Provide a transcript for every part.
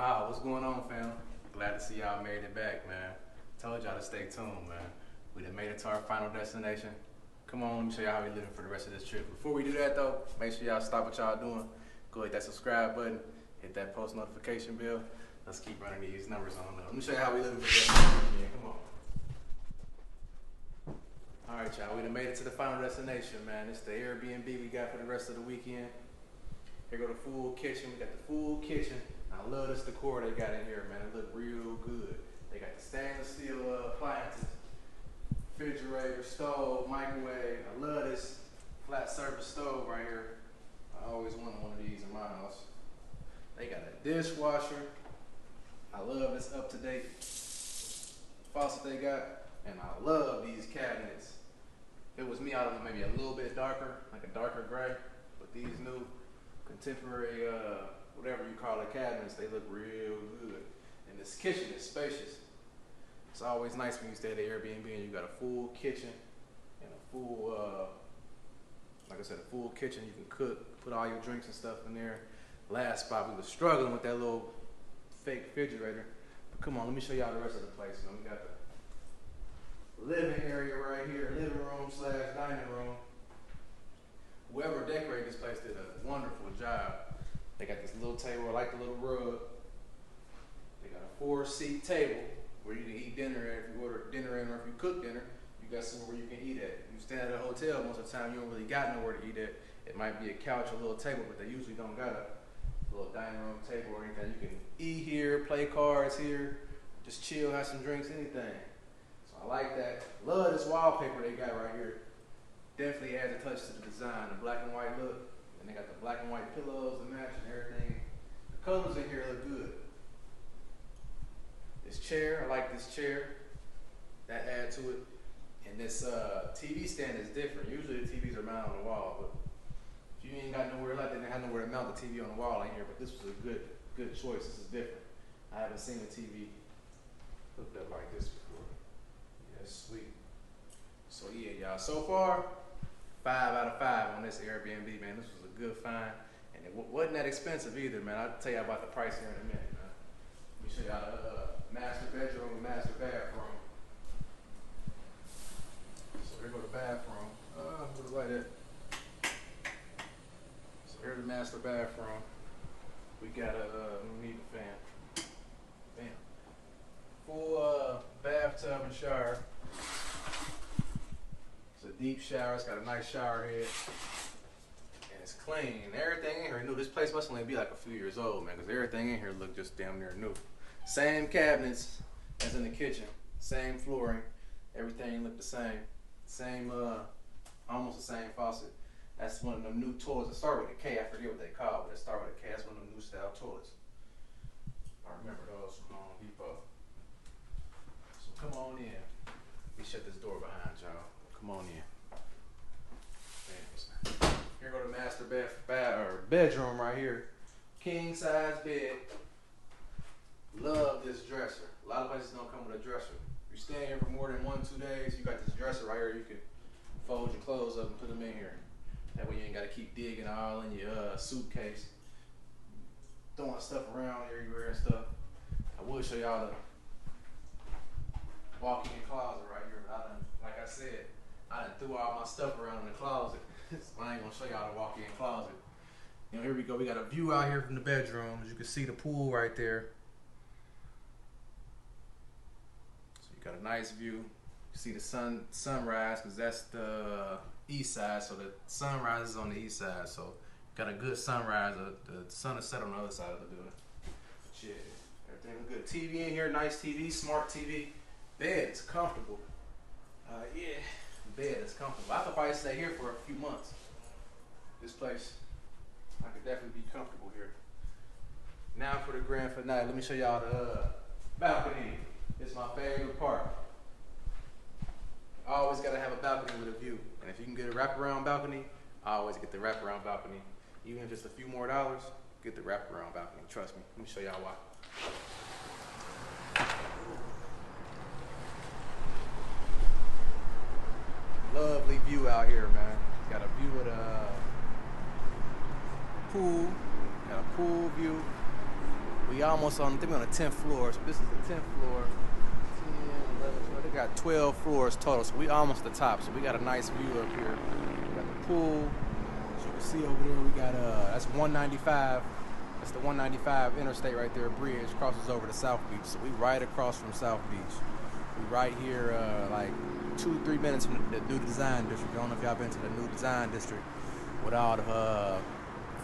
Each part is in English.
What's going on, fam? Glad to see y'all made it back, man. Told y'all to stay tuned, man. We done made it to our final destination. Come on, let me show y'all how we living for the rest of this trip. Before we do that, though, make sure y'all stop what y'all doing. Go hit that subscribe button, hit that post notification bell. Let's keep running these numbers on up. Let me show you how we living for the rest of the weekend. Come on. All right, y'all. We done made it to the final destination, man. It's the Airbnb we got for the rest of the weekend. Here go the full kitchen. We got the full kitchen. I love this decor they got in here, man. It look real good. They got the stainless steel appliances, refrigerator, stove, microwave. I love this flat surface stove right here. I always wanted one of these in my house. They got a dishwasher. I love this up-to-date faucet they got, and I love these cabinets. If it was me, I would maybe a little bit darker, like a darker gray, but these new contemporary, whatever you call it, cabinets, they look real good. And this kitchen is spacious. It's always nice when you stay at the Airbnb and you got a full kitchen and a full, like I said, a full kitchen. You can cook, put all your drinks and stuff in there. Last spot, we were struggling with that little fake refrigerator. But come on, let me show y'all the rest of the place. You know, we got the living area right here, living room / dining room. Whoever decorated this place did a wonderful job. They got this little table, I like the little rug. They got a 4-seat table where you can eat dinner at. If you order dinner in or if you cook dinner, you got somewhere where you can eat at. You stand at a hotel, most of the time you don't really got nowhere to eat at. It might be a couch or a little table, but they usually don't got a little dining room table or anything. You can eat here, play cards here, just chill, have some drinks, anything. So I like that. Love this wallpaper they got right here. Definitely adds a touch to the design, the black and white look. And they got the black and white pillows to match and everything. The colors in here look good. This chair, I like this chair. That adds to it. And this TV stand is different. Usually the TVs are mounted on the wall, but if you ain't got nowhere like that, they have nowhere to mount the TV on the wall in here. But this was a good choice. This is different. I haven't seen a TV hooked up like this before. Yeah, that's sweet. So yeah, y'all. So far, 5 out of 5 on this Airbnb, man. This was a good find, and it wasn't that expensive either, man. I'll tell you about the price here in a minute, man. Let me show y'all the master bedroom and master bathroom. So here go the bathroom. What the light at? So here's the master bathroom. We got we need the fan. Bam. Full bathtub and shower. It's a deep shower. It's got a nice shower head. And it's clean. Everything in here new. This place must only be like a few years old, man, because everything in here look just damn near new. Same cabinets as in the kitchen. Same flooring. Everything looked the same. Same, almost the same faucet. That's one of them new toilets. It started with a K. I forget what they call it, but it started with a K. That's one of them new style toilets. I remember those from Home Depot. So come on in. Let me shut this door behind y'all. Come on in. Here go the master bedroom right here. King size bed. Love this dresser. A lot of places don't come with a dresser. If you're staying here for more than 1-2 days, you got this dresser right here. You can fold your clothes up and put them in here. That way you ain't got to keep digging all in your suitcase, throwing stuff around everywhere and stuff. I would show y'all the walk-in closet right here, but like I said, I done threw all my stuff around in the closet. So I ain't gonna show y'all the walk-in closet. You know, here we go. We got a view out here from the bedroom. As you can see, the pool right there. So you got a nice view. You see the sunrise, because that's the east side. So the sunrise is on the east side. So got a good sunrise. The sun is set on the other side of the building. But yeah, everything look good. TV in here, nice TV, smart TV. Bed is comfortable. Yeah. Bed is comfortable. I could probably stay here for a few months. This place, I could definitely be comfortable here. Now for the grand finale, let me show y'all the balcony. It's my favorite part. I always gotta have a balcony with a view. And if you can get a wraparound balcony, I always get the wraparound balcony. Even if it's a few more dollars, get the wraparound balcony. Trust me. Let me show y'all why. Lovely view out here, man. Got a view of the pool. Got a pool view. We almost on, I think we're on the 10th floor. So this is the 10th floor. 10, 11, 12. They got 12 floors total. So we almost the top. So we got a nice view up here. We got the pool. As you can see over there, we got that's 195. That's the 195 interstate right there. Bridge crosses over to South Beach. So we right across from South Beach. We right here, like 2-3 minutes from the new design district. I don't know if y'all been to the new design district with all the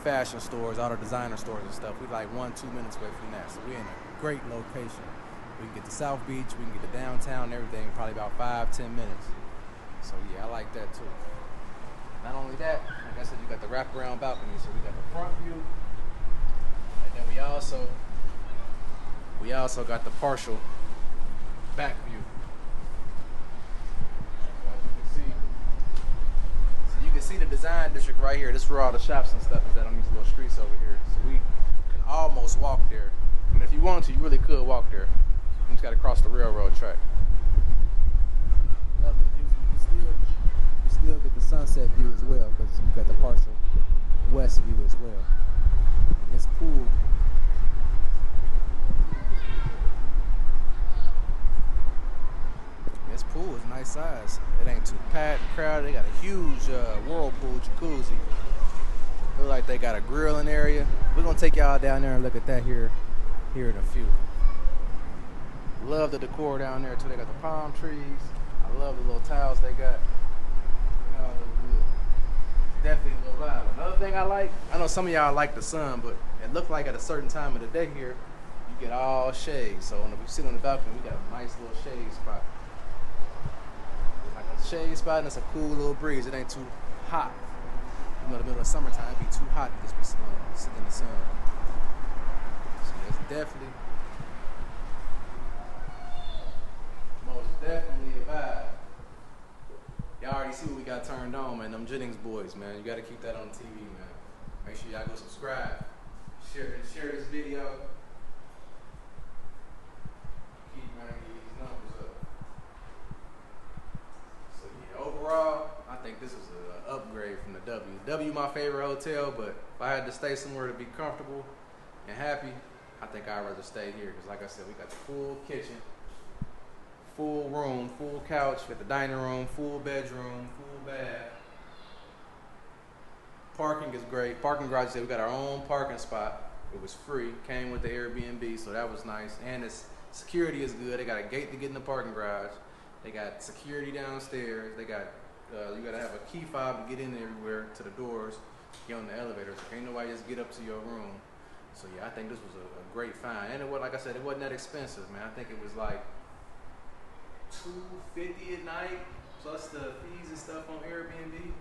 fashion stores, all the designer stores and stuff. We like 1-2 minutes away from that. So we're in a great location. We can get to South Beach, we can get to downtown and everything in probably about 5-10 minutes. So yeah, I like that too. Not only that, like I said, you got the wraparound balcony. So we got the front view, and then we also got the partial back view. You can see the design district right here. This is where all the shops and stuff is at on these little streets over here. So we can almost walk there. And if you wanted to, you really could walk there. You just got to cross the railroad track. You still get the sunset view as well, because you got the partial west view as well. And this pool. This pool is nice size. It ain't too packed, crowded. They got a huge whirlpool jacuzzi. Look like they got a grilling area. We're gonna take y'all down there and look at that here in a few. Love the decor down there too. They got the palm trees. I love the little tiles they got. They all look good. Definitely a little vibe. Another thing I like, I know some of y'all like the sun, but it looked like at a certain time of the day here, you get all shade. So when we sit on the balcony, we got a nice little shade spot. Shade spot, and it's a cool little breeze. It ain't too hot. You know, in the middle of summertime, it'd be too hot to just be sitting in the sun. So it's definitely, most definitely a vibe. Y'all already see what we got turned on, man. Them Jennings boys, man. You gotta keep that on TV, man. Make sure y'all go subscribe, share this video. Keep running these numbers up. Overall, I think this was an upgrade from the W. W my favorite hotel, but if I had to stay somewhere to be comfortable and happy, I think I'd rather stay here. Because like I said, we got the full kitchen, full room, full couch, with the dining room, full bedroom, full bath. Parking is great. Parking garage, we got our own parking spot. It was free, came with the Airbnb, so that was nice. And its security is good. They got a gate to get in the parking garage. They got security downstairs. They got, you gotta have a key fob to get in everywhere, to the doors, get on the elevator. So can't nobody just get up to your room. So yeah, I think this was a great find. And it was, like I said, it wasn't that expensive, man. I think it was like $250 a night, plus the fees and stuff on Airbnb.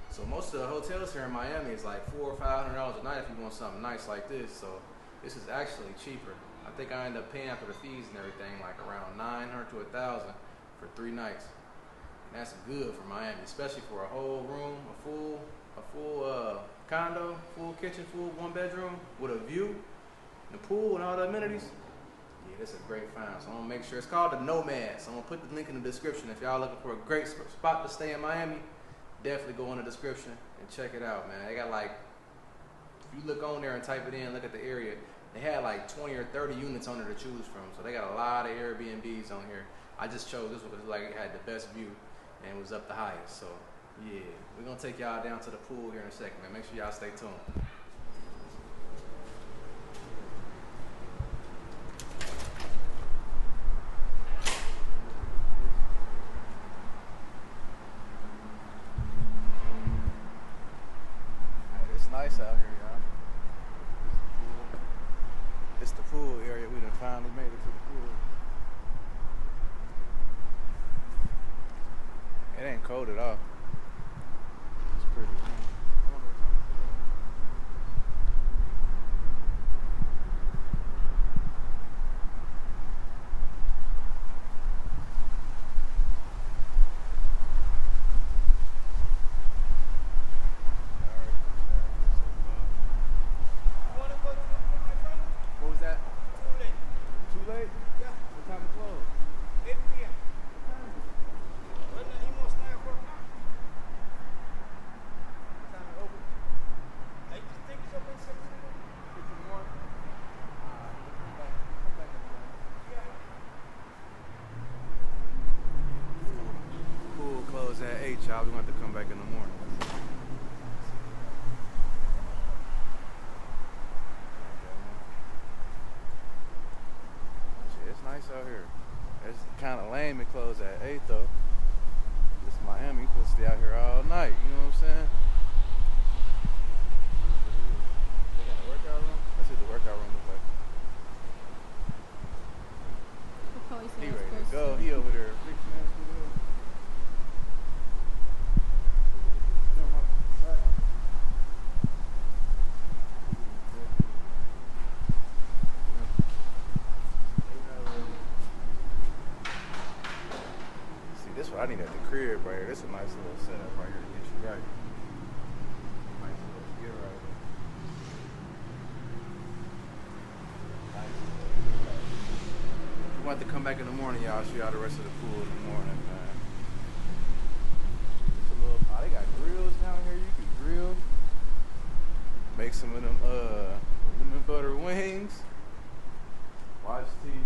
So most of the hotels here in Miami is like $400 or $500 a night if you want something nice like this. So this is actually cheaper. I think I ended up paying for the fees and everything like around $900 to $1,000 for 3 nights. And that's good for Miami, especially for a whole room, a full condo, full kitchen, full 1-bedroom with a view, and the pool and all the amenities. Yeah, that's a great find. So I'm gonna make sure, it's called the Nomad. So I'm gonna put the link in the description. If y'all looking for a great spot to stay in Miami, definitely go in the description and check it out, man. They got like, if you look on there and type it in, look at the area, they had like 20 or 30 units on there to choose from. So they got a lot of Airbnbs on here. I just chose this one because like it had the best view and it was up the highest. So yeah, we're gonna take y'all down to the pool here in a second, man. Make sure y'all stay tuned. It's nice out here, y'all. It's the pool area. We done finally made it to the pool. It ain't cold at all. It's pretty warm. I wonder what time it is. What was that? Too late. Too late? Yeah. What time it close? 8 p.m. What time? child. We want to come back in the morning. Shit, it's nice out here. It's kind of lame it closed at 8 though. It's Miami. You can stay out here all night. You know what I'm saying? They got a workout room. Let's see what the workout room looks like. He ready to go. He over there fixing that shit up. See, this is what I need at the crib right here. This is a nice little setup right here to get you right. Nice little get right. We want to come back in the morning, y'all. Show y'all the rest of the pool in the morning, man. It's a little, they got grills down here. You can grill. Make some of them lemon butter wings. Watch TV.